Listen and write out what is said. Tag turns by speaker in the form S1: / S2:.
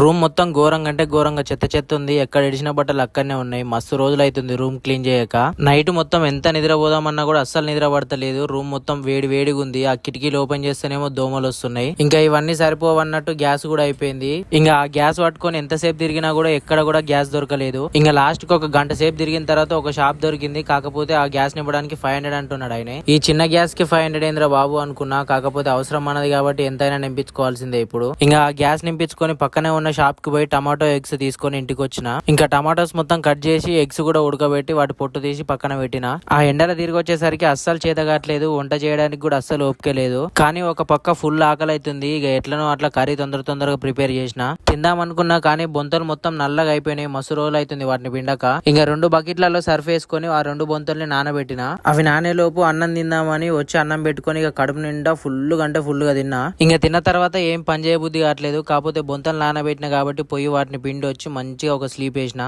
S1: Room మొత్తం ఘోరంగా అంటే ఘోరంగా చెత్త చెత్త ఉంది. ఎక్కడ ఇడిచిన బట్టలు అక్కడనే ఉన్నాయి. మస్తు రోజులు అవుతుంది రూమ్ క్లీన్ చేయక. నైట్ మొత్తం ఎంత నిద్రపోదామన్నా కూడా అస్సలు నిద్ర పడతలేదు. రూమ్ మొత్తం వేడి వేడిగా ఉంది. ఆ కిటికీలు ఓపెన్ చేస్తేనేమో దోమలు వస్తున్నాయి. ఇంకా ఇవన్నీ సరిపోవన్నట్టు గ్యాస్ కూడా అయిపోయింది. ఇంకా ఆ గ్యాస్ పట్టుకొని ఎంతసేపు తిరిగినా కూడా ఎక్కడ కూడా గ్యాస్ దొరకలేదు. ఇంకా లాస్ట్ కి ఒక గంట సేపు తిరిగిన తర్వాత ఒక షాప్ దొరికింది. కాకపోతే ఆ గ్యాస్ నింపడానికి 500 అంటున్నాడు ఆయన. ఈ చిన్న గ్యాస్ కి 500 ఏంద్రా బాబు అనుకున్నా. కాకపోతే అవసరం అన్నది కాబట్టి ఎంతైనా నింపించుకోవాల్సిందే. ఇప్పుడు ఇంకా ఆ గ్యాస్ నింపించుకొని పక్కనే ఉన్న షాప్ కి పోయి టమాటో ఎగ్స్ తీసుకొని ఇంటికి వచ్చిన. ఇంకా టమాటోస్ మొత్తం కట్ చేసి ఎగ్స్ కూడా ఉడకబెట్టి వాటి పొట్టు తీసి పక్కన పెట్టిన. ఆ ఎండల తిరిగి వచ్చేసరికి అస్సలు చేతగాట్లేదు. వంట చేయడానికి కూడా అస్సలు ఓపిక లేదు. కానీ ఒక పక్క ఫుల్ ఆకలి అవుతుంది. ఇక ఎట్లనో అట్లా కర్రీ తొందరగా ప్రిపేర్ చేసిన. తిందాం అనుకున్నా కానీ బొంతలు మొత్తం నల్లగా అయిపోయినాయి. మస్తు రోజులు అవుతుంది వాటిని పిండక. ఇంకా 2 బకెట్లలో సర్ఫ్ వేసుకొని ఆ 2 బొంతల్ని నానబెట్టిన. అవి నానేలోపు అన్నం తిందామని వచ్చి అన్నం పెట్టుకొని ఇక కడుపు నిండా ఫుల్ గా తిన్నా. ఇంకా తిన్న తర్వాత ఏం పని చేయబుద్ధి కావట్లేదు. కాకపోతే బొంతలు నానబెట్టిన కాబట్టి పోయి వాటిని పిండి వచ్చి మంచిగా ఒక స్లీప్ వేసిన.